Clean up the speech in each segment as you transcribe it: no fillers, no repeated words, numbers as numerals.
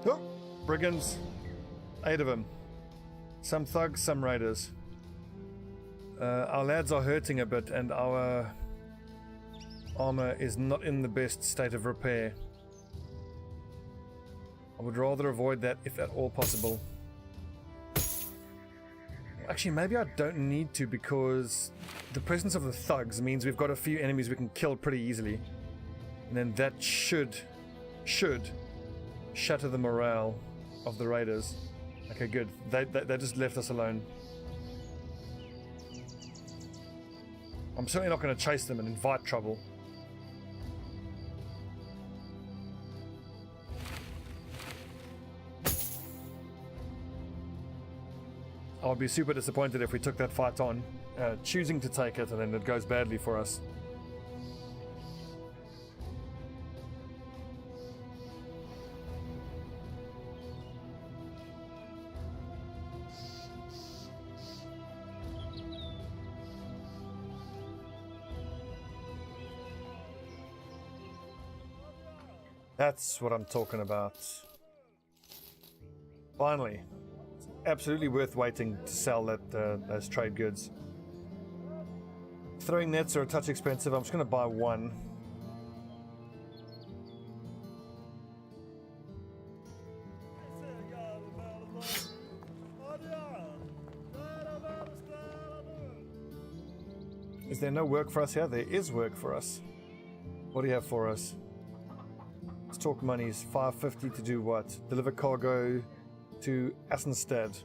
Oh, brigands. 8 of them. Some thugs, some raiders. Our lads are hurting a bit and our armor is not in the best state of repair. I would rather avoid that if at all possible. Actually, maybe I don't need to, because the presence of the thugs means we've got a few enemies we can kill pretty easily. And then that should shatter the morale of the raiders. Okay, good. They just left us alone. I'm certainly not going to chase them and invite trouble. I would be super disappointed if we took that fight on, choosing to take it, and then it goes badly for us. That's what I'm talking about. Finally. It's absolutely worth waiting to sell those trade goods. Throwing nets are a touch expensive. I'm just going to buy one. Is there no work for us here? There is work for us. What do you have for us? Let's talk monies. 550 to do what? Deliver cargo to Assenstead.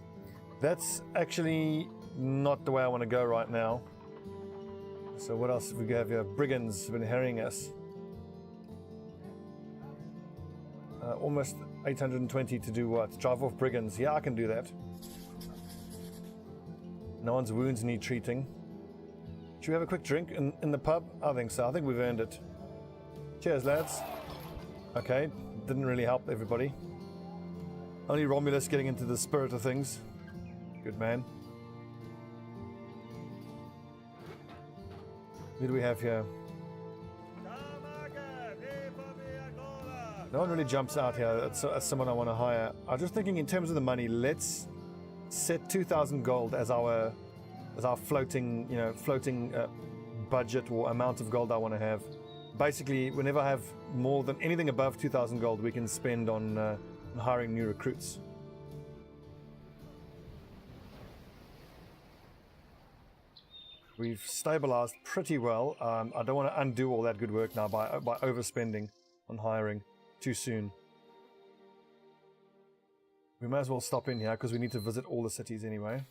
That's actually not the way I want to go right now. So what else have we got here? Brigands have been harrying us. Almost 820 to do what? Drive off brigands. Yeah, I can do that. No one's wounds need treating. Should we have a quick drink in the pub? I think so. I think we've earned it. Cheers, lads. Okay, didn't really help everybody. Only Romulus getting into the spirit of things. Good man. Who do we have here? No one really jumps out here. That's someone I want to hire. I'm just thinking in terms of the money. Let's set 2,000 gold as our floating, budget or amount of gold I want to have. Basically, whenever I have more than anything above 2,000 gold, we can spend on hiring new recruits. We've stabilized pretty well. I don't want to undo all that good work now by overspending on hiring too soon. We may as well stop in here because we need to visit all the cities anyway.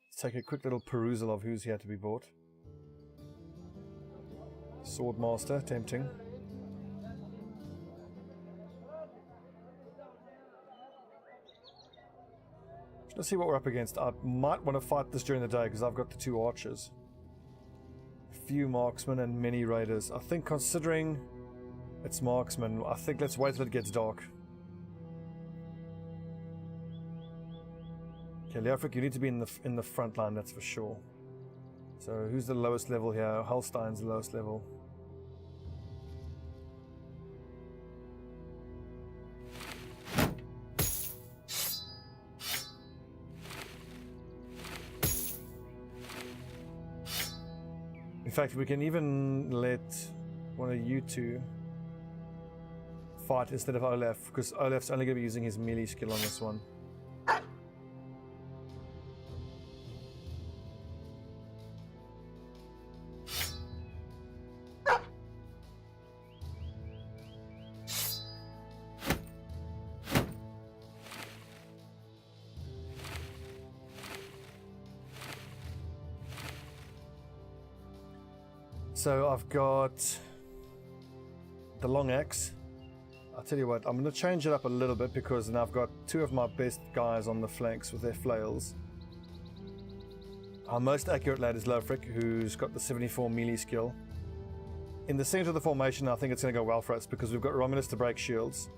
Let's take a quick little perusal of who's here to be bought. Swordmaster, tempting. Let's see what we're up against. I might want to fight this during the day because I've got the 2 archers. A few marksmen and many raiders. I think considering it's marksmen, I think let's wait till it gets dark. Okay, Leofric, you need to be in the front line, that's for sure. So who's the lowest level here? Holstein's the lowest level. In fact, we can even let one of you two fight instead of Olaf, because Olaf's only going to be using his melee skill on this one. So I've got the long axe. I'll tell you what, I'm going to change it up a little bit because now I've got 2 of my best guys on the flanks with their flails. Our most accurate lad is Leofric, who's got the 74 melee skill. In the center of the formation, I think it's going to go well for us because we've got Romulus to break shields.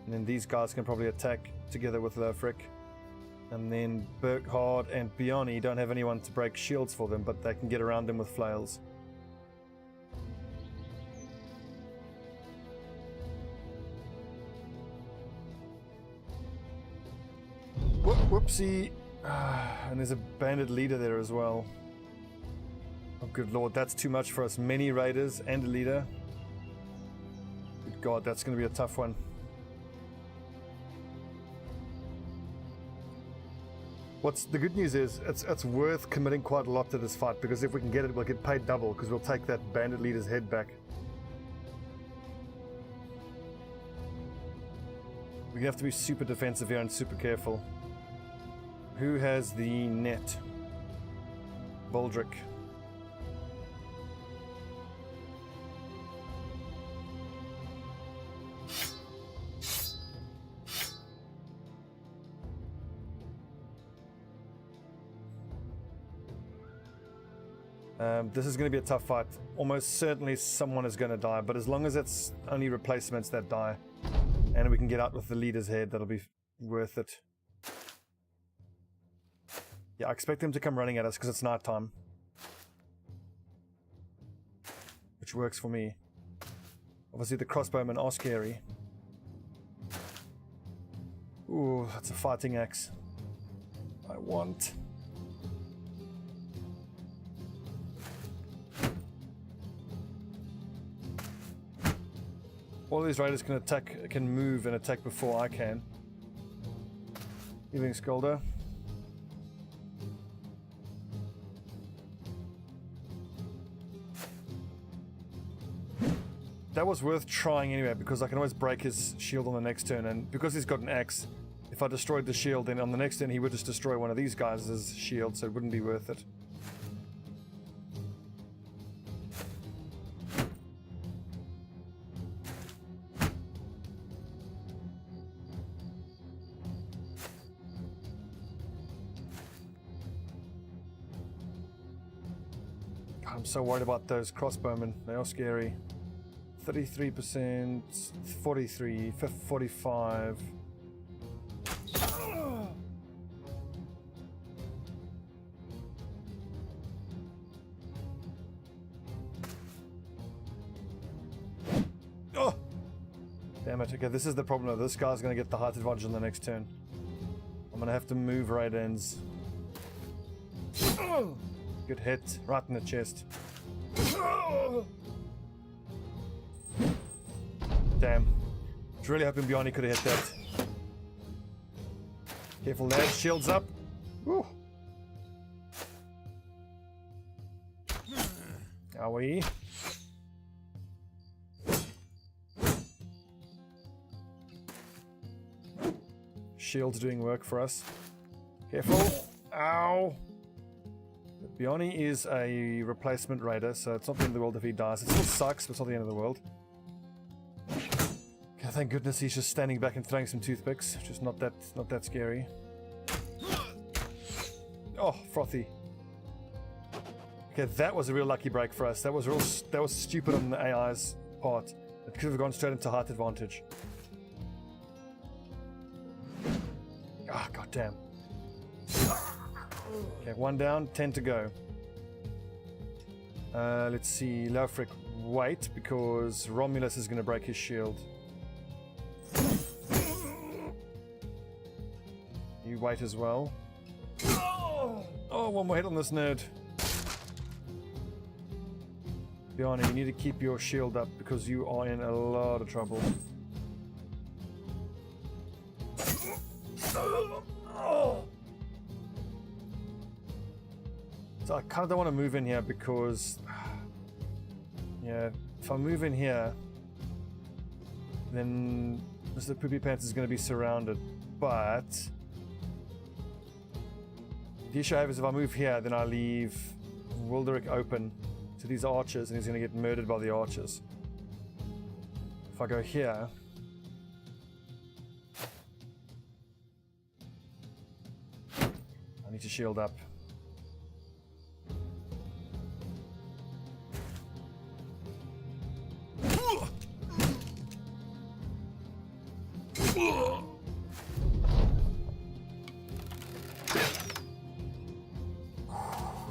And then these guys can probably attack together with Leofric. And then Burkhard and Biani don't have anyone to break shields for them, but they can get around them with flails. Whoopsie. And there's a bandit leader there as well. Oh, good lord, that's too much for us. Many raiders and a leader. Good god, that's going to be a tough one. What's the good news is it's worth committing quite a lot to this fight, because if we can get it, we'll get paid double, because we'll take that bandit leader's head back. We're gonna have to be super defensive here and super careful. Who has the net? Baldric. This is going to be a tough fight. Almost certainly someone is going to die, but as long as it's only replacements that die, and we can get out with the leader's head, that'll be worth it. Yeah, I expect them to come running at us because it's night time, which works for me. Obviously the crossbowmen are scary. Ooh, that's a fighting axe. I want... All these raiders can attack, can move and attack before I can. Evening, Skolder. That was worth trying anyway, because I can always break his shield on the next turn, and because he's got an axe, if I destroyed the shield, then on the next turn he would just destroy one of these guys' shield, so it wouldn't be worth it. I'm so worried about those crossbowmen. They are scary. 33%, 43, 45. Oh! Damn it. Okay, this is the problem though. This guy's going to get the height advantage on the next turn. I'm going to have to move right ends. Good hit, right in the chest. Damn. I was really hoping Bjarni could have hit that. Careful lad, shields up. Woo. Owie. Shield's doing work for us. Careful. Ow. Bjarni is a replacement raider, so it's not the end of the world if he dies. It still sucks, but it's not the end of the world. Okay, thank goodness he's just standing back and throwing some toothpicks. Just not that scary. Oh, frothy. Okay, that was a real lucky break for us. That was stupid on the AI's part. It could have gone straight into height advantage. Ah, goddamn. Okay, 1 down, 10 to go. Let's see, Laufric, wait, because Romulus is going to break his shield. You wait as well. Oh, one more hit on this nerd. Bjarni, you need to keep your shield up because you are in a lot of trouble. So I kind of don't want to move in here because, yeah, if I move in here, then Mr. Poopy Pants is going to be surrounded. But the issue I have is if I move here, then I leave Wilderic open to these archers, and he's going to get murdered by the archers. If I go here, I need to shield up.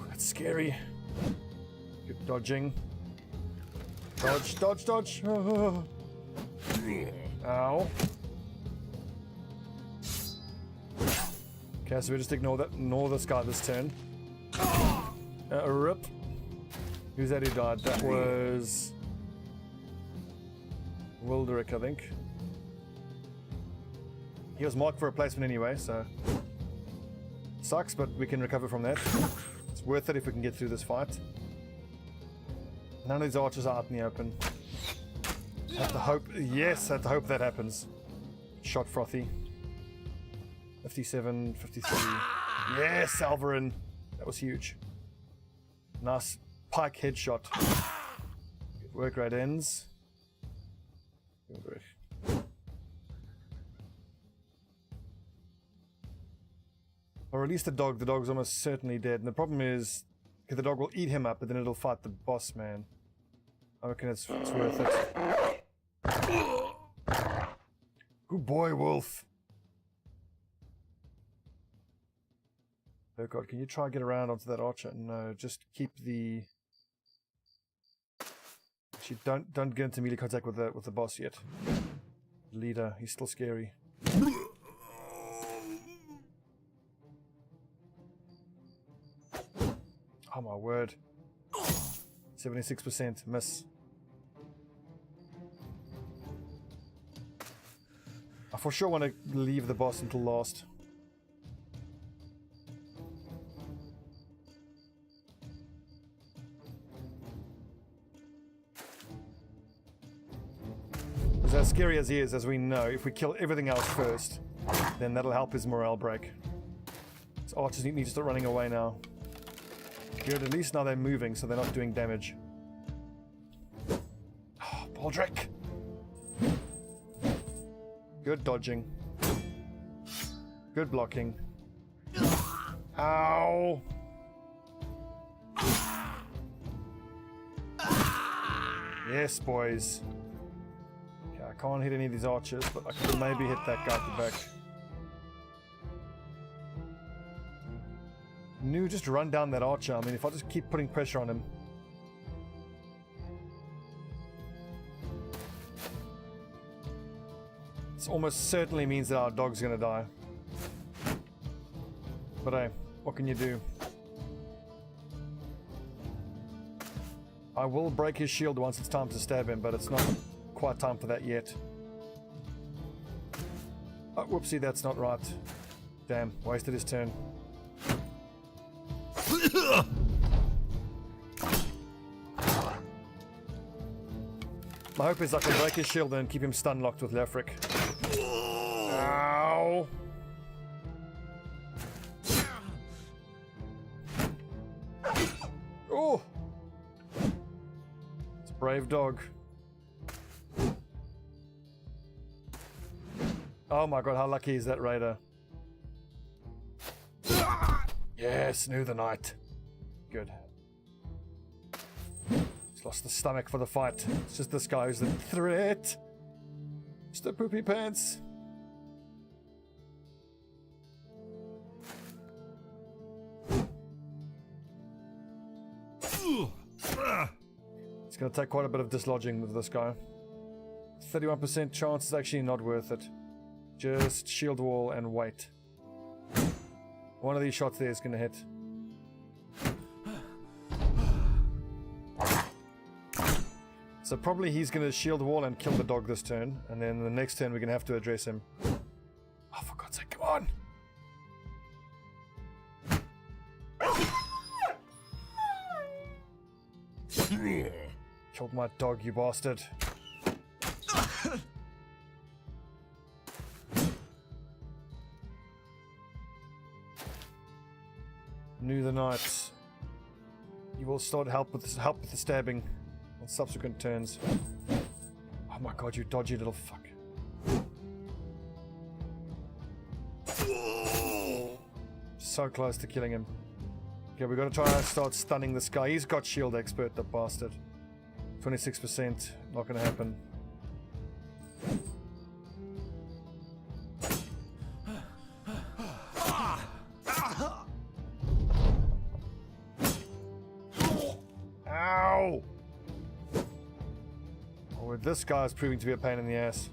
That's scary. Good dodging. Dodge, dodge, dodge. Ow. Okay, so we just ignore this guy this turn. Rip. Who's that who died? That was Wilderick, I think. He was marked for replacement anyway, so sucks, but we can recover from that. It's worth it if we can get through this fight. None of these archers are out in the open. Have to hope, yes, have to hope that happens. Shot Frothy. 57, 53. Yes, Alvarin. That was huge. Nice pike headshot. Good work, right ends. Good work. Or release the dog. The dog's almost certainly dead. And the problem is, the dog will eat him up, but then it'll fight the boss man. I reckon it's worth it. Good boy, Wolf. Oh god, can you try and get around onto that archer? No, just keep the... Actually, don't get into melee contact with the boss yet. Leader, he's still scary. Oh my word. 76% miss. I for sure want to leave the boss until last. As scary as he is, as we know, if we kill everything else first, then that'll help his morale break. His archers need to start running away now. Good, at least now they're moving, so they're not doing damage. Oh, Baldric! Good dodging. Good blocking. Ow! Yes, boys. Okay, I can't hit any of these archers, but I can maybe hit that guy at the back. No, just run down that archer. I mean, if I just keep putting pressure on him. This almost certainly means that our dog's gonna die. But hey, what can you do? I will break his shield once it's time to stab him, but it's not quite time for that yet. Oh, whoopsie, that's not right. Damn, wasted his turn. My hope is I can break his shield and keep him stun locked with Lefric. Ow! Oh! It's a brave dog. Oh my god, how lucky is that raider? Yes, knew the knight. Good. He's lost the stomach for the fight. It's just this guy who's the threat. Just the poopy pants. It's going to take quite a bit of dislodging with this guy. 31% chance is actually not worth it. Just shield wall and wait. One of these shots there is going to hit. So probably he's going to shield wall and kill the dog this turn, and then the next turn we're going to have to address him. Oh, for God's sake, come on! Killed my dog, you bastard. Knew the knight. You will start help with the stabbing on subsequent turns. Oh my god, you dodgy little fuck. So close to killing him. Okay, we've got to try and start stunning this guy. He's got shield expert, the bastard. 26%, not gonna happen. Ow! Oh, this guy is proving to be a pain in the ass.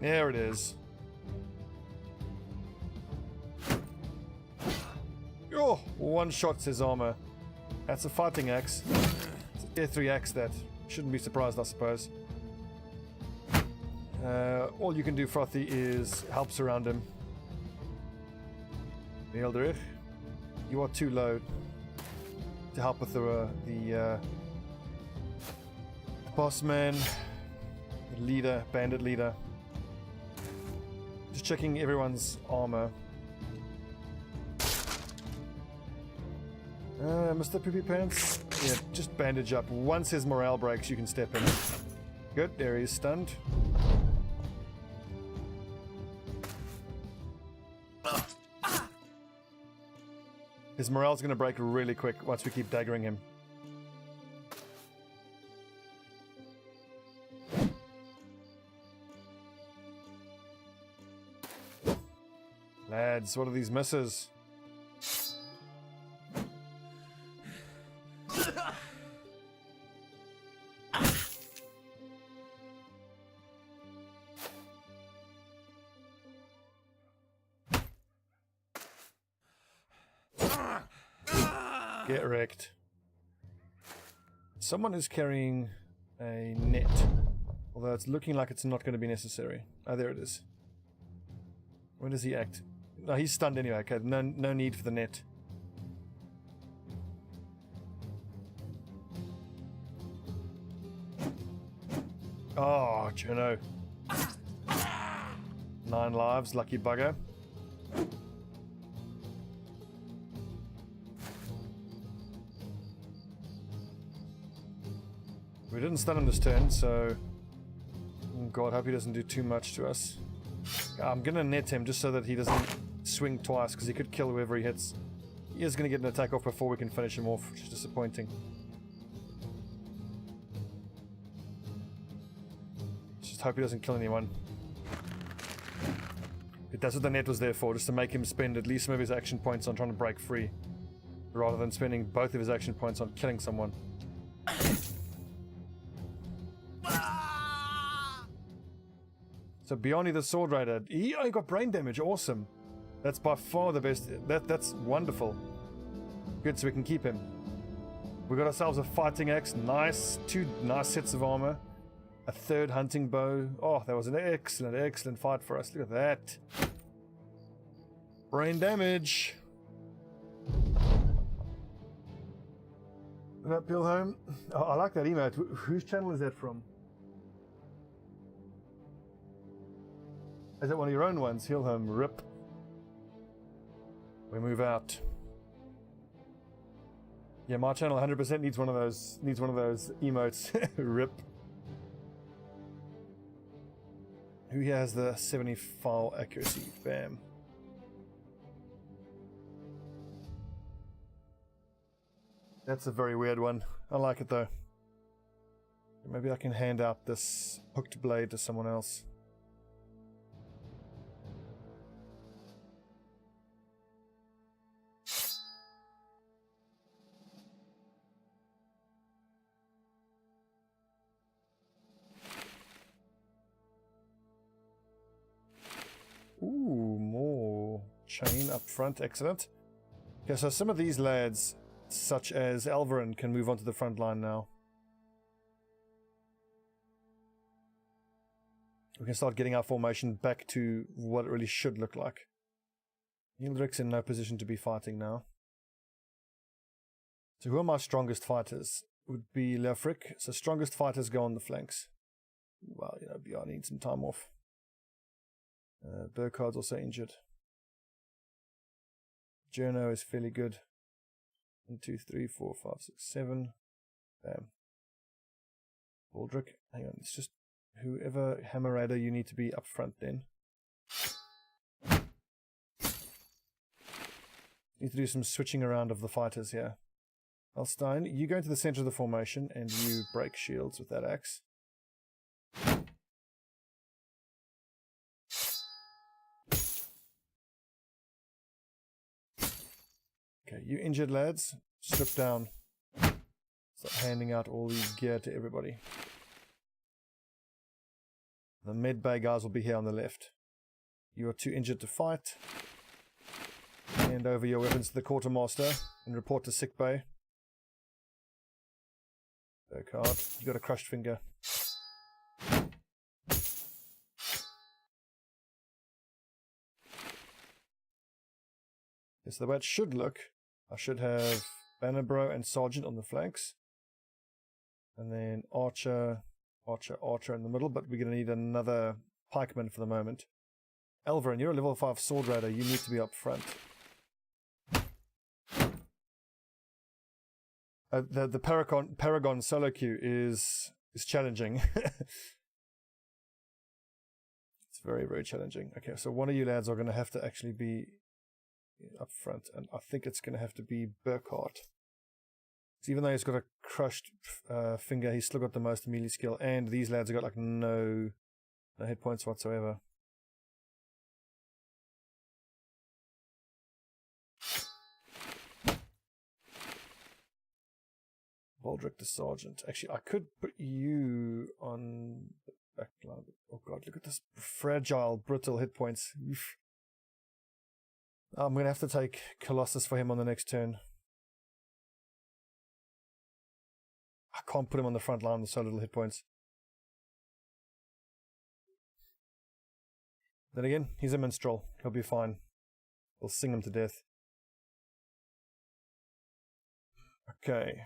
There it is. Oh, one shot, says armor. That's a fighting axe. It's a tier 3 axe that. Shouldn't be surprised, I suppose. All you can do, Frothy, is help surround him. Neildrich, you are too low to help with the boss man, the leader, bandit leader. Just checking everyone's armor. Mr. Poopy Pants? Yeah, just bandage up. Once his morale breaks, you can step in. Good, there he is stunned. His morale's going to break really quick once we keep daggering him. Lads, what are these misses? Get wrecked. Someone is carrying a net, although it's looking like it's not going to be necessary. Oh, there it is. When does he act? No, he's stunned anyway. Okay, no need for the net. Oh, Juno. 9 lives, lucky bugger. We didn't stun him this turn, so... Oh God, hope he doesn't do too much to us. I'm gonna net him just so that he doesn't swing twice, because he could kill whoever he hits. He is gonna get an attack off before we can finish him off, which is disappointing. Just hope he doesn't kill anyone. That's what the net was there for, just to make him spend at least some of his action points on trying to break free, rather than spending both of his action points on killing someone. So Beyond the Sword Rider, he only got brain damage. Awesome. That's by far the best. That's wonderful. Good, so we can keep him. We got ourselves a fighting axe. Nice. 2 nice sets of armor. A 3rd hunting bow. Oh, that was an excellent fight for us. Look at that. Brain damage. That Pilholm. Oh, I like that emote. Whose channel is that from? Is that one of your own ones? Pilholm, rip. We move out. Yeah, my channel 100% needs one of those emotes. Rip. Who here has the 70 file accuracy? Bam. That's a very weird one. I like it though. Maybe I can hand out this hooked blade to someone else. Ooh, more chain up front. Excellent. Okay, so some of these lads, such as Alvarin, can move onto the front line now. We can start getting our formation back to what it really should look like. Neildrich's in no position to be fighting now. So who are my strongest fighters? Would be Leofric. So strongest fighters go on the flanks. Well, you know, Bjorn needs some time off. Burkhard's also injured. Journo is fairly good. 1, 2, 3, 4, 5, 6, 7. Bam. Baldric. Hang on, it's just whoever Hammer Raider you need to be up front then. Need to do some switching around of the fighters here. Alstein, you go into the center of the formation and you break shields with that axe. Okay, you injured lads, strip down. Start handing out all the gear to everybody. The med bay guys will be here on the left. You are too injured to fight. Hand over your weapons to the quartermaster and report to sick bay. Card. You got a crushed finger. Yes, the way it should look, I should have Bannerbro and Sergeant on the flanks. And then Archer, Archer, Archer in the middle, but we're going to need another pikeman for the moment. Elverin, you're a level 5 sword rider, you need to be up front. The Paragon solo queue is challenging. It's very, very challenging. Okay, so one of you lads are going to have to actually be up front, and I think it's going to have to be Burkhart. Even though he's got a crushed finger, he's still got the most melee skill, and these lads have got like no hit points whatsoever. Baldric the Sergeant. Actually, I could put you on the back line. Oh god, look at this fragile, brittle hit points. Oof. I'm going to have to take Colossus for him on the next turn. I can't put him on the front line with so little hit points. Then again, he's a minstrel. He'll be fine. We'll sing him to death. Okay.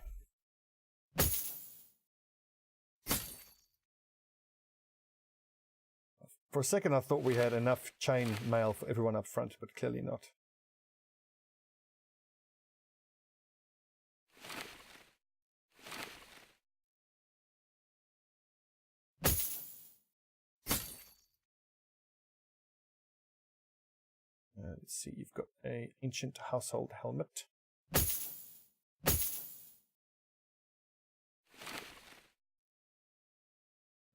For a second I thought we had enough chain mail for everyone up front, but clearly not. Let's see, you've got an ancient household helmet.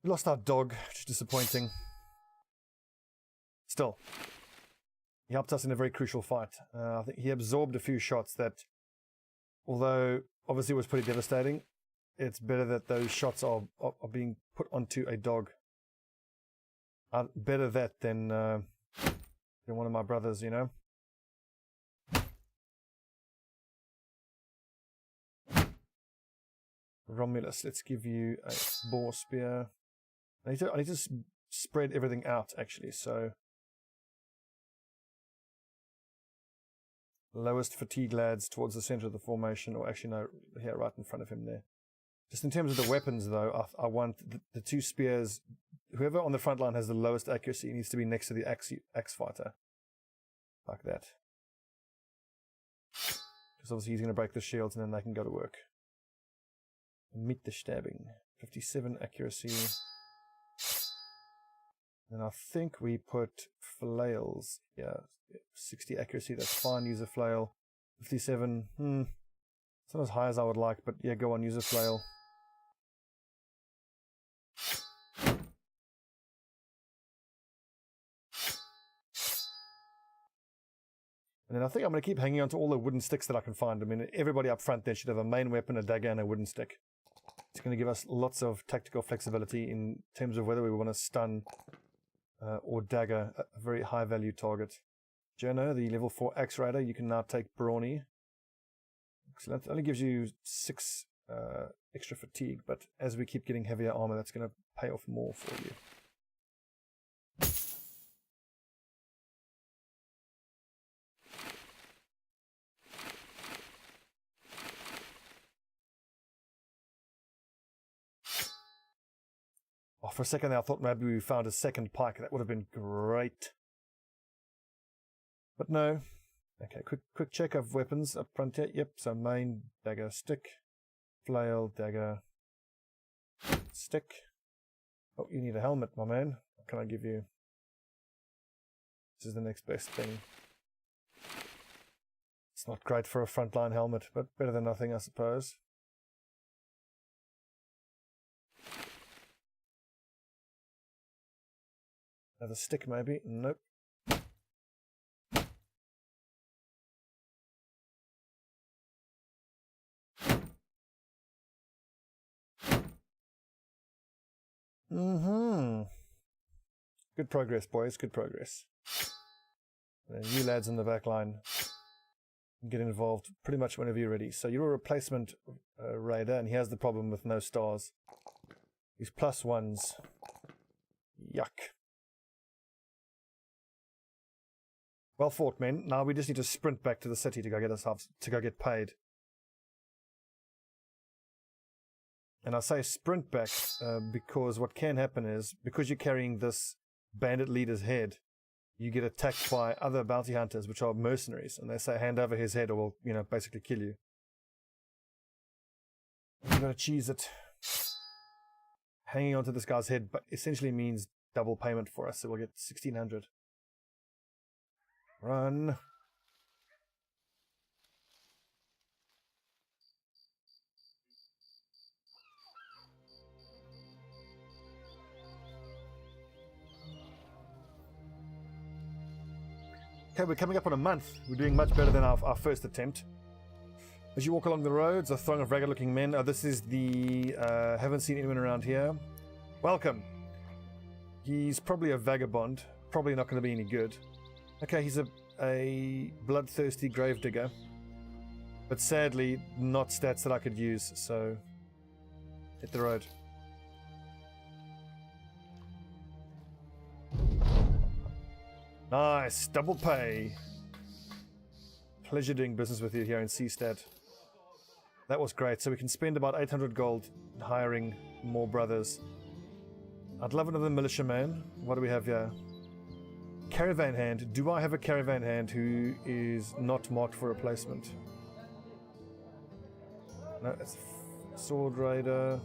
We lost our dog, which is disappointing. Still, he helped us in a very crucial fight. I think he absorbed a few shots that, although obviously it was pretty devastating, it's better that those shots are being put onto a dog. Better that than one of my brothers, you know. Romulus, let's give you a boar spear. I need to spread everything out, actually, so lowest fatigue lads towards the center of the formation, or actually no, here right in front of him there. Just in terms of the weapons, though, I want the two spears. Whoever on the front line has the lowest accuracy needs to be next to the axe fighter, like that. Because obviously he's going to break the shields, and then they can go to work. Meet the stabbing, 57 accuracy. And I think we put flails. Yeah, 60 accuracy, that's fine. Use a flail. 57, it's not as high as I would like, but yeah, go on, use a flail. And then I think I'm going to keep hanging on to all the wooden sticks that I can find. I mean, everybody up front there should have a main weapon, a dagger, and a wooden stick. It's going to give us lots of tactical flexibility in terms of whether we want to stun or dagger a very high value target. Jono, the level 4 axe rider, you can now take Brawny. Excellent. It only gives you 6 extra fatigue, but as we keep getting heavier armor, that's going to pay off more for you. Oh, for a second there, I thought maybe we found a second pike. That would have been great. But no. Okay, quick check of weapons up front here. Yep, so main, dagger, stick, flail, dagger, stick. Oh, you need a helmet, my man. What can I give you? This is the next best thing. It's not great for a frontline helmet, but better than nothing, I suppose. Another stick, maybe? Nope. Good progress, boys. Good progress. And you lads in the back line get involved pretty much whenever you're ready. So you're a replacement raider, and he has the problem with no stars. He's +1s. Yuck. Well fought, men. Now we just need to sprint back to the city to go get paid. And I say sprint back because what can happen is, because you're carrying this bandit leader's head, you get attacked by other bounty hunters, which are mercenaries, and they say hand over his head or we'll, you know, basically kill you. You've got to cheese it. Hanging onto this guy's head, but essentially means double payment for us, so we'll get 1,600. Run. Okay, we're coming up on a month. We're doing much better than our first attempt. As you walk along the roads, a throng of ragged-looking men. This is the... haven't seen anyone around here. Welcome. He's probably a vagabond. Probably not going to be any good. Okay, he's a bloodthirsty gravedigger. But sadly, not stats that I could use, so... hit the road. Nice, double pay. Pleasure doing business with you here in Seastad. That was great. So we can spend about 800 gold hiring more brothers. I'd love another militiaman. What do we have here? Caravan hand. Do I have a caravan hand who is not marked for replacement? No, it's sword raider,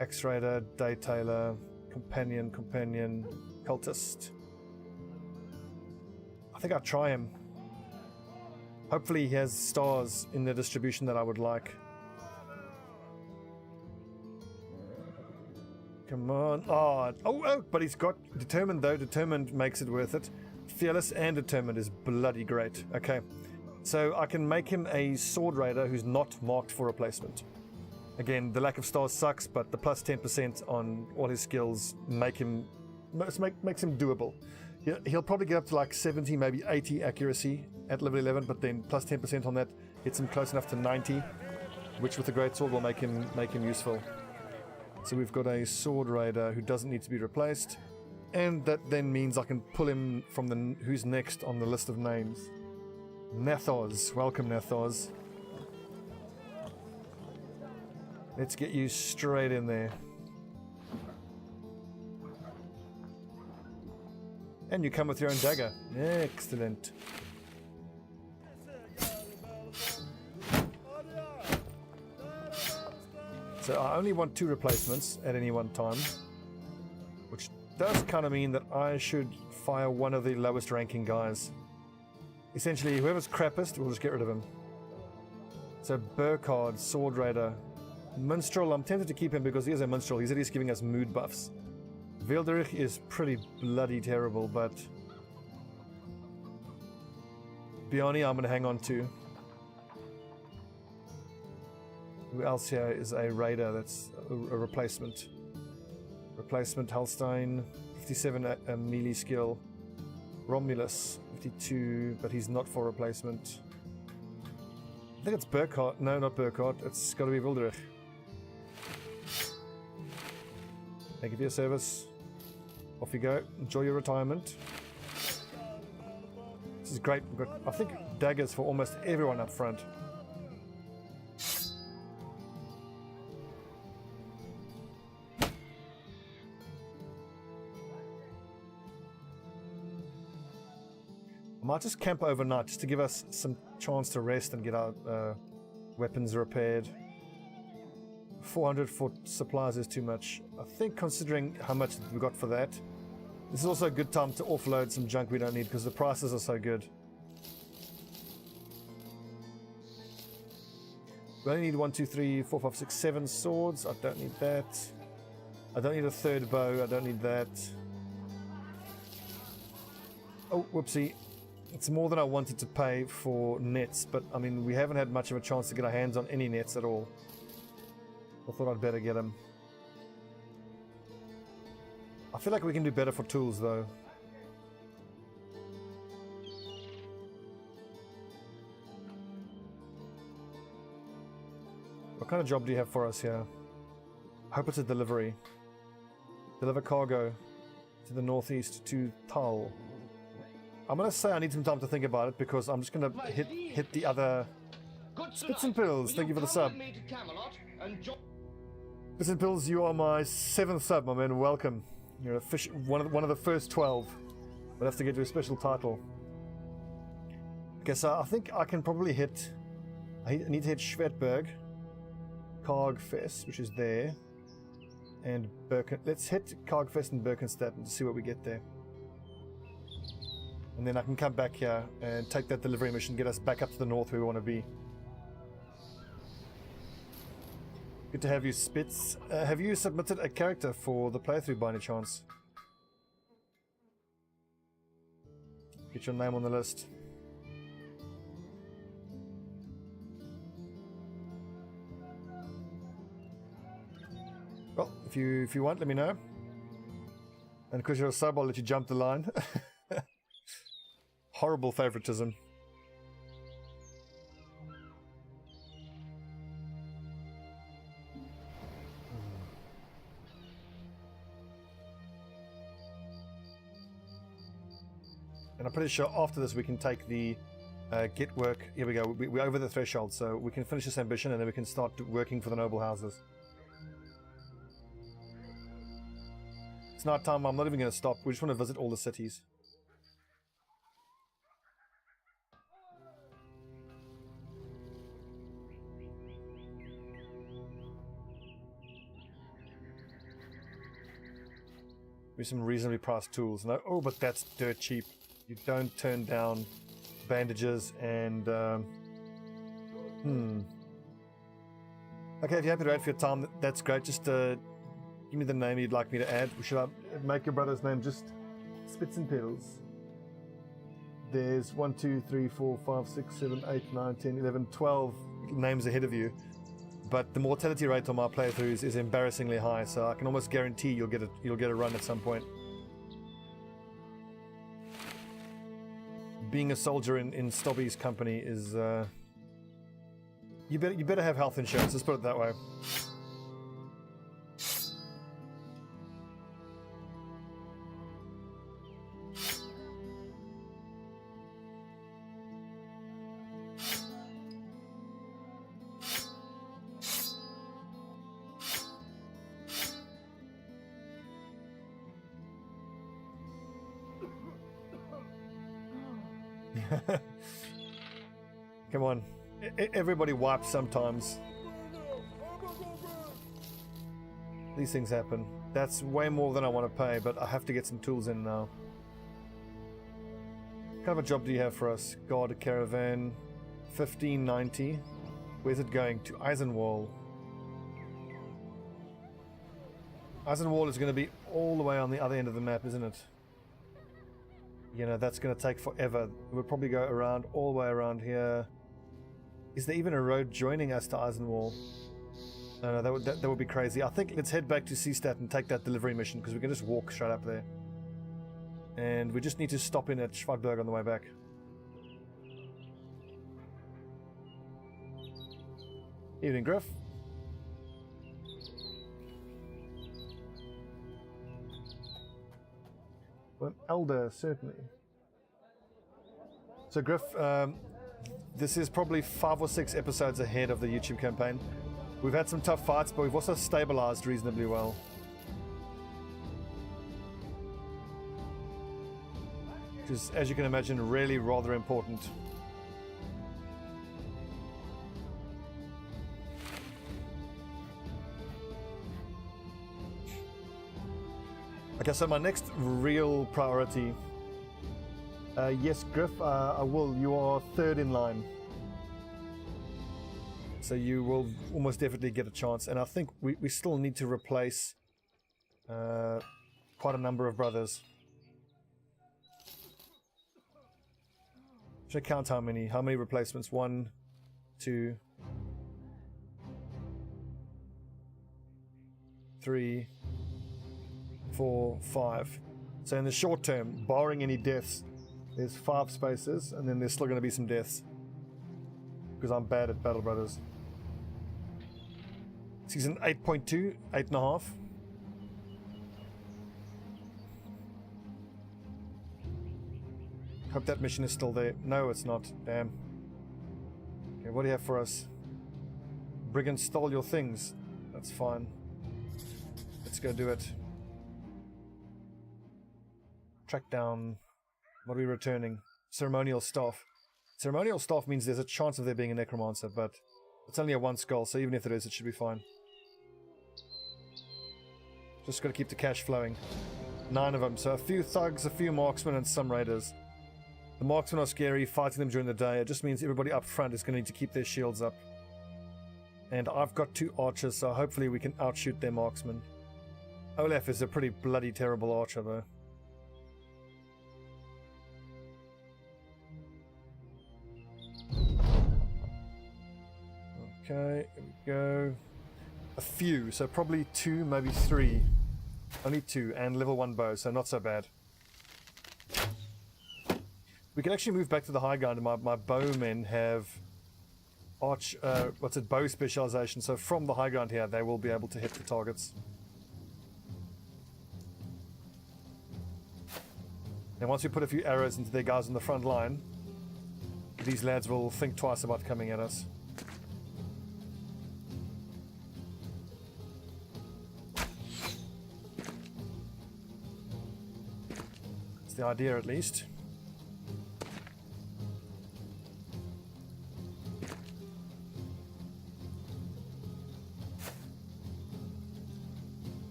axe raider, day tailor. Companion, cultist. I think I'll try him. Hopefully he has stars in the distribution that I would like. Come on. Oh, but he's got determined though. Determined makes it worth it. Fearless and determined is bloody great. Okay. So I can make him a sword raider who's not marked for replacement. Again, the lack of stars sucks, but the plus 10% on all his skills makes him doable. He'll probably get up to like 70, maybe 80 accuracy at level 11, but then plus 10% on that gets him close enough to 90, which with a great sword will make him useful. So we've got a sword raider who doesn't need to be replaced, and that then means I can pull him from the who's next on the list of names. Nathos, welcome Nathos. Let's get you straight in there. And you come with your own dagger. Excellent. So I only want 2 replacements at any one time, which does kind of mean that I should fire one of the lowest ranking guys. Essentially, whoever's crappiest, we'll just get rid of him. So Burkhard, Sword Raider. Minstrel, I'm tempted to keep him because he is a minstrel. He's at least giving us mood buffs. Wilderich is pretty bloody terrible, but Bioni I'm going to hang on to. Who else here is a raider that's a replacement? Replacement Halstein, 57 melee skill. Romulus, 52, but he's not for replacement. I think it's Burkhard. No, not Burkhard. It's got to be Wilderich. Thank you for your service. Off you go. Enjoy your retirement. This is great. We've got, I think, daggers for almost everyone up front. I might just camp overnight just to give us some chance to rest and get our weapons repaired. 400 for supplies is too much. I think considering how much we got for that, this is also a good time to offload some junk we don't need because the prices are so good. We only need 1, 2, 3, 4, 5, 6, 7 swords. I don't need that. I don't need a third bow. I don't need that. Oh, whoopsie. It's more than I wanted to pay for nets, but I mean, we haven't had much of a chance to get our hands on any nets at all. I thought I'd better get them. I feel like we can do better for tools though. What kind of job do you have for us here? Hope it's a delivery. Deliver cargo to the northeast to Tal. I'm gonna say I need some time to think about it because I'm just gonna hit the other Spits and Pills. Thank you for the sub. Spits and Pills, you are my 7th sub, my man. Welcome. You're one of the first 12. We'll have to get you a special title. Okay, so I think I can probably hit. I need to hit Schwertberg, Kargfest, which is there, and Birken. Let's hit Kargfest and Birkenstadt and see what we get there. And then I can come back here and take that delivery mission, get us back up to the north where we want to be. Good to have you, Spitz. Have you submitted a character for the playthrough by any chance? Get your name on the list. Well, if you want, let me know. And because you're a sub, I'll let you jump the line. Horrible favoritism. And I'm pretty sure after this we can take the get work. Here we go. We're over the threshold, so we can finish this ambition and then we can start working for the noble houses. It's night time. I'm not even going to stop. We just want to visit all the cities. Maybe some reasonably priced tools. No, oh, but that's dirt cheap. You don't turn down bandages and Okay, if you're happy to add for your time, that's great. Just give me the name you'd like me to add. Should I make your brother's name just Spits and Pills? There's 1, 2, 3, 4, 5, 6, 7, 8, 9, 10, 11, 12 names ahead of you. But the mortality rate on my playthroughs is embarrassingly high, so I can almost guarantee you'll get a run at some point. Being a soldier in Stobbie's company is you better have health insurance, let's put it that way. Come on, everybody wipes sometimes. These things happen. That's way more than I want to pay, but I have to get some tools in now. What kind of a job do you have for us? Guard a caravan, 1590. Where's it going? To Eisenwall. Eisenwall is going to be all the way on the other end of the map, isn't it? You know, that's going to take forever. We'll probably go around, all the way around here. Is there even a road joining us to Eisenwall? No, that would be crazy. I think let's head back to Seestadt and take that delivery mission, because we can just walk straight up there. And we just need to stop in at Schwartberg on the way back. Evening, Griff. Well, an elder, certainly. So, Griff, this is probably 5 or 6 episodes ahead of the YouTube campaign. We've had some tough fights, but we've also stabilized reasonably well. Which is, as you can imagine, really rather important. Okay, so my next real priority. Yes, Griff, I will. You are 3rd in line. So you will almost definitely get a chance. And I think we still need to replace quite a number of brothers. Should I count how many? How many replacements? 1, 2, 3, 4, 5. So in the short term, barring any deaths, there's 5 spaces, and then there's still going to be some deaths. Because I'm bad at Battle Brothers. Season 8.2, 8.5. Hope that mission is still there. No, it's not. Damn. Okay, what do you have for us? Brigand stole your things. That's fine. Let's go do it. Track down. What are we returning? Ceremonial staff. Ceremonial staff means there's a chance of there being a necromancer, but it's only a 1 skull, so even if there is, it should be fine. Just got to keep the cash flowing. 9 of them, so a few thugs, a few marksmen, and some raiders. The marksmen are scary, fighting them during the day. It just means everybody up front is going to need to keep their shields up. And I've got 2 archers, so hopefully we can outshoot their marksmen. Olaf is a pretty bloody terrible archer, though. Okay, here we go. A few, so probably 2, maybe 3. Only 2, and level 1 bow, so not so bad. We can actually move back to the high ground, and my bowmen have bow specialization, so from the high ground here, they will be able to hit the targets. And once we put a few arrows into their guys on the front line, these lads will think twice about coming at us. That's the idea, at least.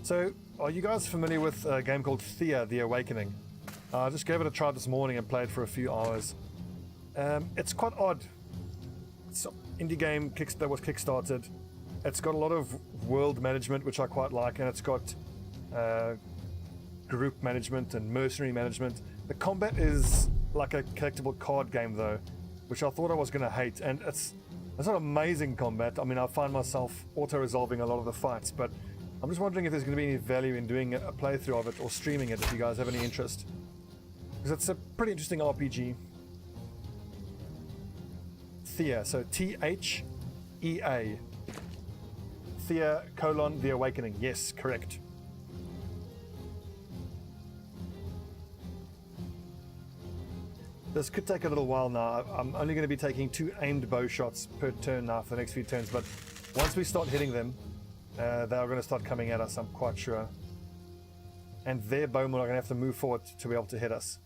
So, are you guys familiar with a game called Thea, The Awakening? I just gave it a try this morning and played for a few hours. It's quite odd. It's an indie game that was kickstarted. It's got a lot of world management, which I quite like, and it's got group management and mercenary management. The combat is like a collectible card game, though, which I thought I was going to hate, and it's not amazing combat. I mean, I find myself auto-resolving a lot of the fights, but I'm just wondering if there's going to be any value in doing a playthrough of it or streaming it if you guys have any interest. Because it's a pretty interesting RPG. Thea, so T-H-E-A. Thea, The Awakening. Yes, correct. This could take a little while now. I'm only going to be taking 2 aimed bow shots per turn now for the next few turns, but once we start hitting them, they are going to start coming at us, I'm quite sure. And their bowmen are going to have to move forward to be able to hit us.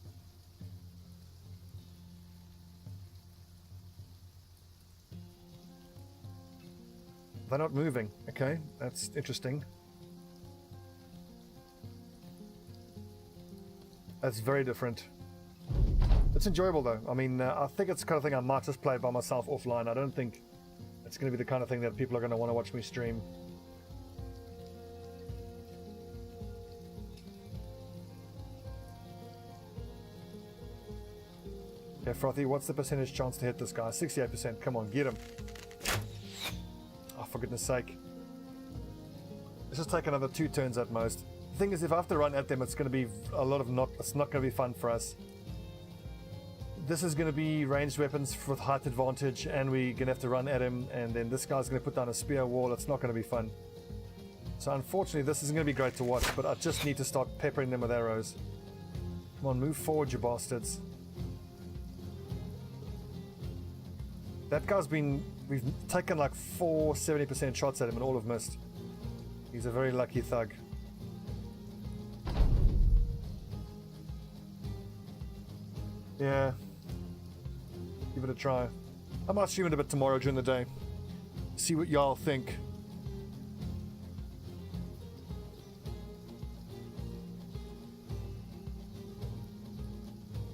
They're not moving. Okay, that's interesting. That's very different. It's enjoyable though. I mean, I think it's the kind of thing I might just play by myself offline. I don't think it's going to be the kind of thing that people are going to want to watch me stream. Yeah, Frothy, what's the percentage chance to hit this guy? 68%. Come on, get him. Oh, for goodness sake. Let's just take another 2 turns at most. The thing is, if I have to run at them, it's going to be a lot of it's not going to be fun for us. This is going to be ranged weapons with height advantage, and we're going to have to run at him, and then this guy's going to put down a spear wall. It's not going to be fun. So unfortunately, this isn't going to be great to watch, but I just need to start peppering them with arrows. Come on, move forward, you bastards. That guy's we've taken like 4 70% shots at him and all have missed. He's a very lucky thug. Yeah. Give it a try. I might stream it a bit tomorrow during the day. See what y'all think.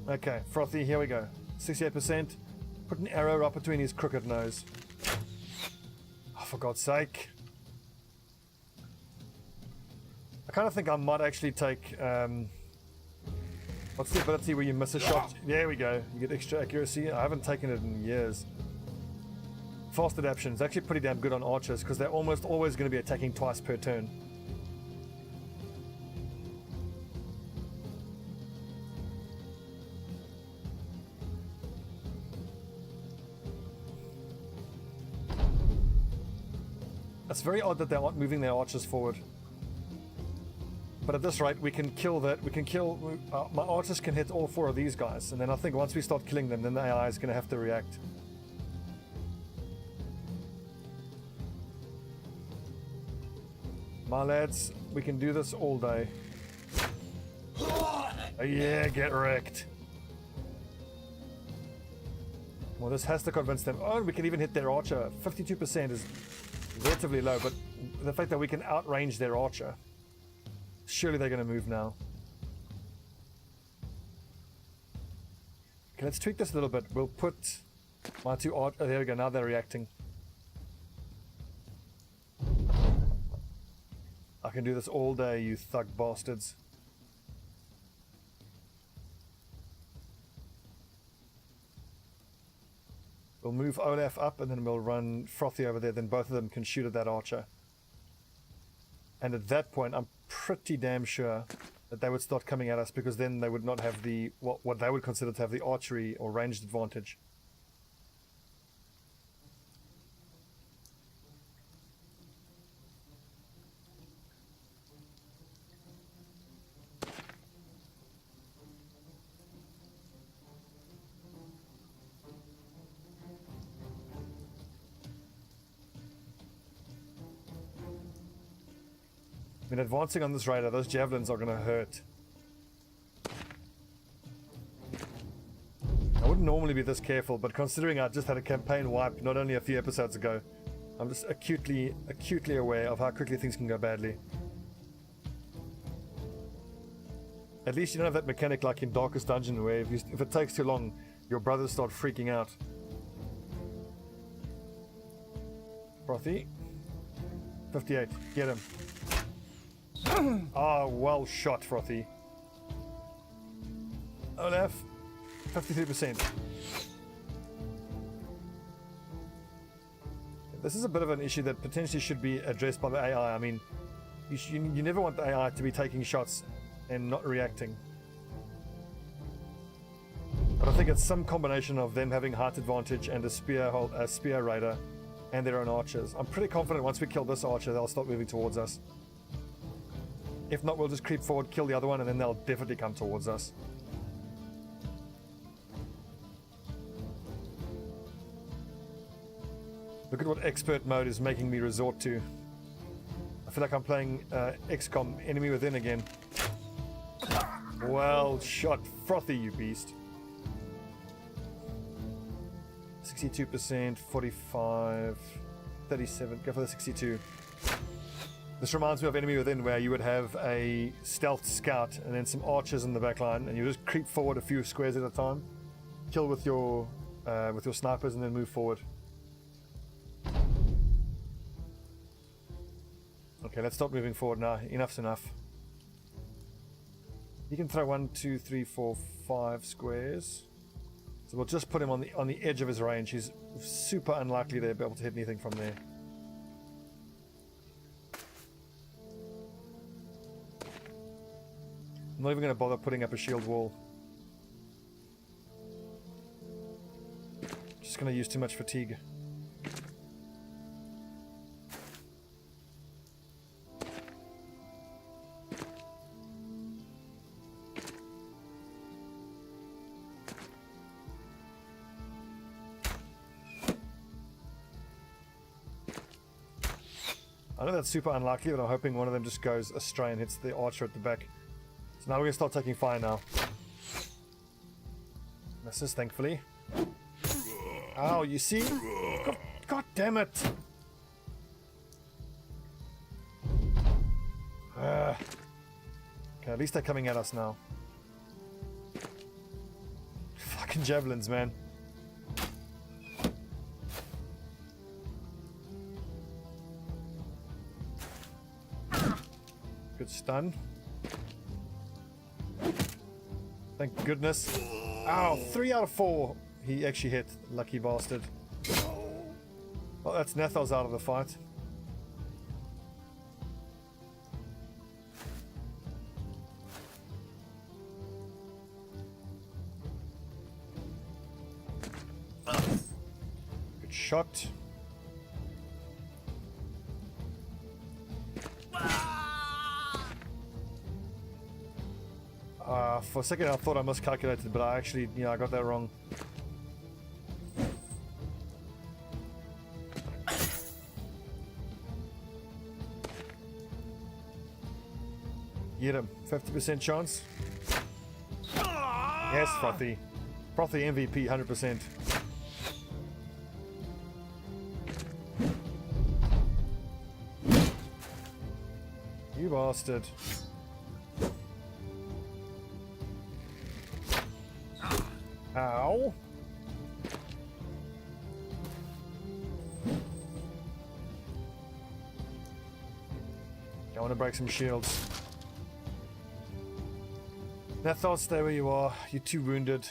Okay, Frothy, here we go. 68%. Put an arrow right between his crooked nose. Oh, for God's sake. I kind of think I might actually take... what's the ability where you miss a shot? There we go. You get extra accuracy. I haven't taken it in years. Fast adaptation is actually pretty damn good on archers because they're almost always going to be attacking twice per turn. It's very odd that they aren't moving their archers forward. But at this rate, we can kill that. We can kill... my archers can hit all 4 of these guys. And then I think once we start killing them, then the AI is going to have to react. My lads, we can do this all day. Oh, yeah, get wrecked. Well, this has to convince them. Oh, we can even hit their archer. 52% is relatively low, but the fact that we can outrange their archer, surely they're going to move now. Okay, let's tweak this a little bit. We'll put my 2 archers. Oh, there we go. Now they're reacting. I can do this all day, you thug bastards. We'll move Olaf up and then we'll run Frothy over there, then both of them can shoot at that archer. And at that point, I'm pretty damn sure that they would start coming at us because then they would not have the, what they would consider to have the archery or ranged advantage. I mean, advancing on this radar, those javelins are going to hurt. I wouldn't normally be this careful, but considering I just had a campaign wipe not only a few episodes ago, I'm just acutely aware of how quickly things can go badly. At least you don't have that mechanic like in Darkest Dungeon where if it takes too long, your brothers start freaking out. Frothy. 58. Get him. Ah, well shot, Frothy. Olaf, 53%. This is a bit of an issue that potentially should be addressed by the AI. I mean, you never want the AI to be taking shots and not reacting. But I think it's some combination of them having height advantage and a spear raider and their own archers. I'm pretty confident once we kill this archer, they'll start moving towards us. If not, we'll just creep forward, kill the other one, and then they'll definitely come towards us. Look at what expert mode is making me resort to. I feel like I'm playing XCOM Enemy Within again. Well shot, Frothy, you beast. 62%, 45, 37, go for the 62. This reminds me of Enemy Within, where you would have a stealth scout and then some archers in the back line, and you just creep forward a few squares at a time, kill with your snipers, and then move forward. Okay, let's stop moving forward now. Enough's enough. You can throw 1, 2, 3, 4, 5 squares. So we'll just put him on the edge of his range. He's super unlikely to be able to hit anything from there. I'm not even going to bother putting up a shield wall. Just going to use too much fatigue. I know that's super unlikely, but I'm hoping one of them just goes astray and hits the archer at the back. So now we're going to start taking fire now. Misses, thankfully. Ow, you see? God damn it! Okay, at least they're coming at us now. Fucking javelins, man. Good stun. Thank goodness. Ow, 3 out of 4 he actually hit. Lucky bastard. Well, that's Nethal's out of the fight. Good shot. For a second I thought I miscalculated, but I actually, I got that wrong. Get him. 50% chance. Yes, Frothy. Frothy MVP, 100%. You bastard. Ow. I want to break some shields. Nathal, stay where you are. You're too wounded.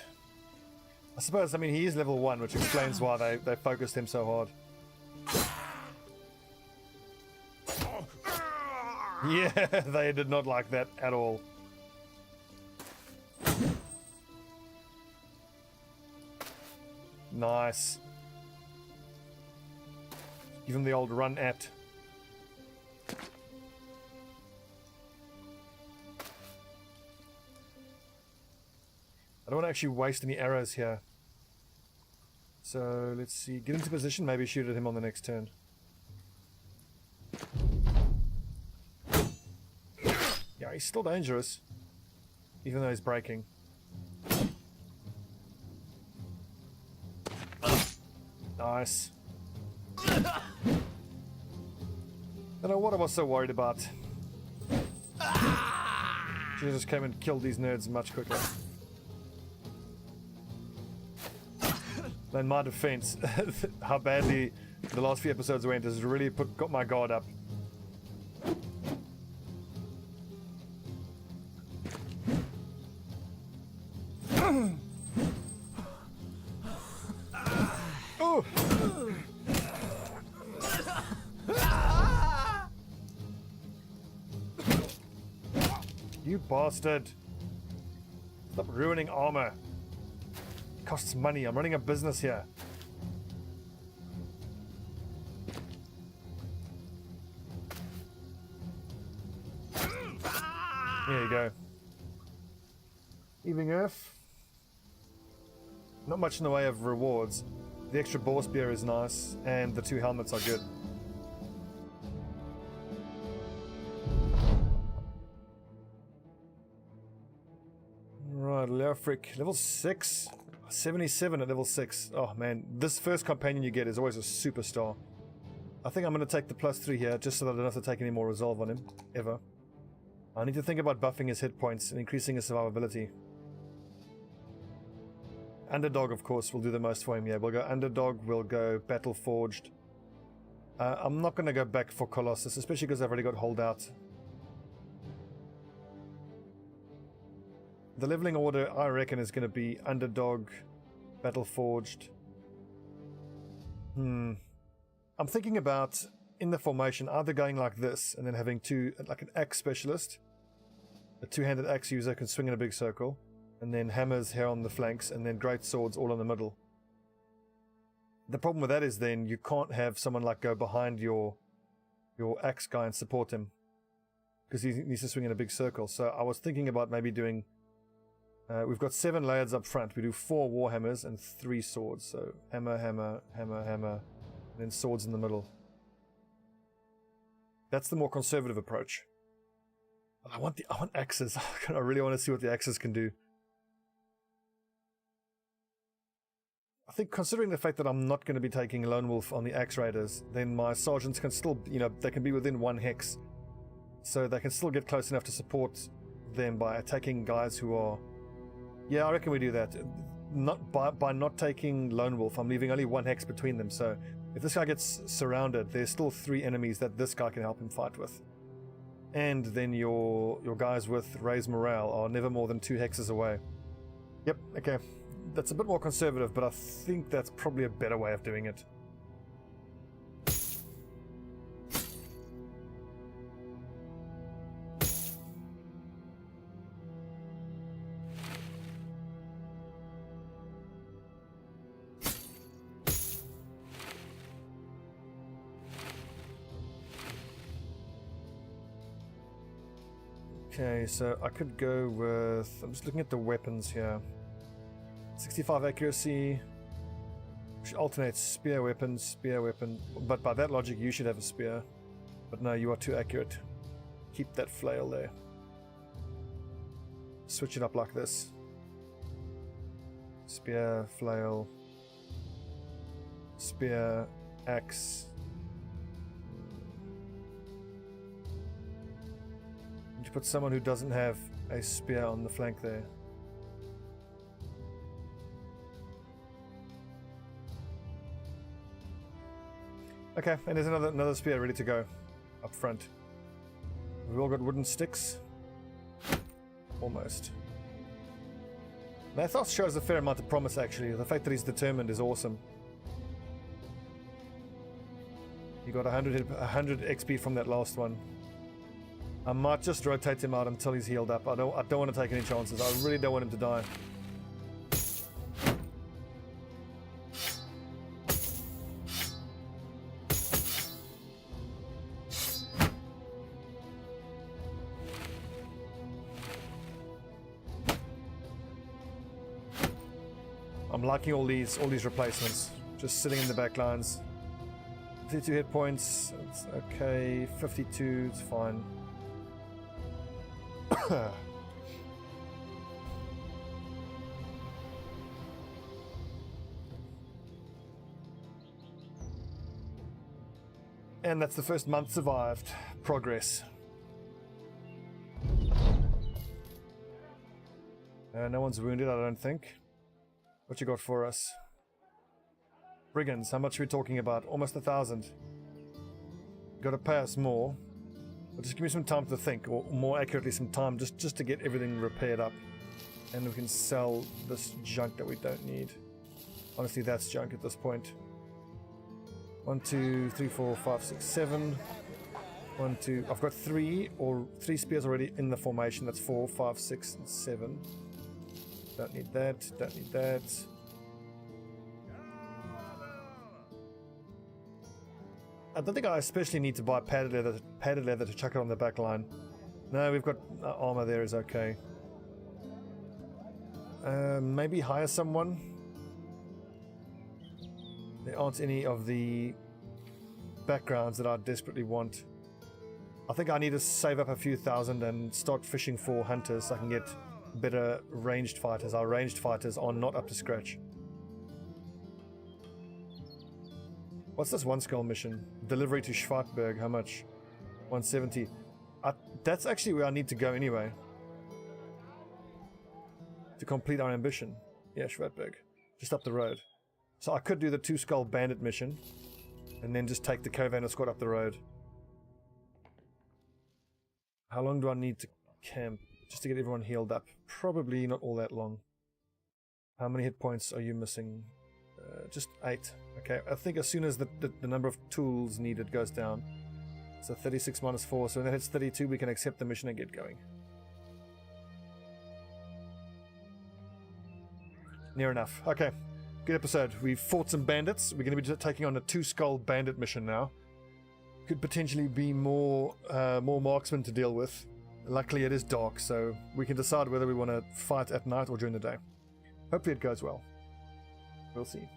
I suppose, he is level 1, which explains why they focused him so hard. Yeah, they did not like that at all. Nice. Give him the old run at. I don't want to actually waste any arrows here. So let's see. Get into position, maybe shoot at him on the next turn. Yeah, he's still dangerous. Even though he's breaking. Nice. Don't know what I was so worried about. Should have just came and killed these nerds much quicker. In my defense, how badly the last few episodes went has really got my guard up. Oh! You bastard! Stop ruining armor. It costs money. I'm running a business here. There you go. Evening Earth. Not much in the way of rewards. The extra boar spear is nice, and the 2 helmets are good. Right, Leofric, level 6. 77 at level 6. Oh man, this first companion you get is always a superstar. I think I'm going to take the +3 here, just so that I don't have to take any more resolve on him, ever. I need to think about buffing his hit points and increasing his survivability. Underdog, of course, will do the most for him. Yeah, we'll go Underdog, we'll go Battle Forged. I'm not going to go back for Colossus, especially because I've already got Holdout. The leveling order, I reckon, is going to be Underdog, Battle Forged. I'm thinking about, in the formation, either going like this, and then having like an axe specialist. A 2-handed axe user can swing in a big circle. And then hammers here on the flanks, and then great swords all in the middle. The problem with that is then you can't have someone like go behind your axe guy and support him, because he needs to swing in a big circle. So I was thinking about maybe doing. We've got 7 layers up front. We do 4 warhammers and 3 swords. So hammer, hammer, hammer, hammer, and then swords in the middle. That's the more conservative approach. I want axes. I really want to see what the axes can do. I think considering the fact that I'm not going to be taking Lone Wolf on the Axe Raiders, then my sergeants can still, they can be within 1 hex. So they can still get close enough to support them by attacking guys who are... Yeah, I reckon we do that. Not by not taking Lone Wolf, I'm leaving only 1 hex between them. So if this guy gets surrounded, there's still 3 enemies that this guy can help him fight with. And then your guys with Raise Morale are never more than 2 hexes away. Yep, okay. That's a bit more conservative, but I think that's probably a better way of doing it. Okay, so I could go with... I'm just looking at the weapons here. 65 accuracy. Which alternates spear weapon, spear weapon. But by that logic, you should have a spear. But no, you are too accurate. Keep that flail there. Switch it up like this. Spear, flail. Spear, axe. Need to put someone who doesn't have a spear on the flank there. Okay, and there's another spear ready to go up front. We've all got wooden sticks. Almost. Mathos shows a fair amount of promise, actually. The fact that he's determined is awesome. You got 100 XP from that last one. I might just rotate him out until he's healed up. I don't want to take any chances. I really don't want him to die. I'm liking all these replacements. Just sitting in the back lines. 52 hit points. It's okay. 52. It's fine. And that's the first month survived. Progress. No one's wounded, I don't think. What you got for us? Brigands, how much are we talking about? Almost 1,000. Got to pay us more. But just give me some time to think, or more accurately some time just to get everything repaired up. And we can sell this junk that we don't need. Honestly, that's junk at this point. 1, 2, 3, 4, 5, 6, 7. 1, 2. I've got 3 spears already in the formation. That's 4, 5, 6, and 7. Don't need that. Don't need that. I don't think I especially need to buy padded leather to chuck it on the back line. No, we've got armor there is okay. Maybe hire someone. There aren't any of the backgrounds that I desperately want. I think I need to save up a few thousand and start fishing for hunters so I can get better ranged fighters. Our ranged fighters are not up to scratch. What's this one skull mission? Delivery to Schwartberg, how much? 170. That's actually where I need to go anyway. To complete our ambition. Yeah, Schwartberg. Just up the road. So I could do the 2 skull bandit mission. And then just take the caravan squad up the road. How long do I need to camp? Just to get everyone healed up. Probably not all that long. How many hit points are you missing? Just 8. Okay, I think as soon as the number of tools needed goes down. So 36 minus 4. So when that hits 32, we can accept the mission and get going. Near enough. Okay, good episode. We've fought some bandits. We're going to be taking on a 2 skull bandit mission now. Could potentially be more marksmen to deal with. Luckily it is dark, so we can decide whether we want to fight at night or during the day. Hopefully it goes well. We'll see.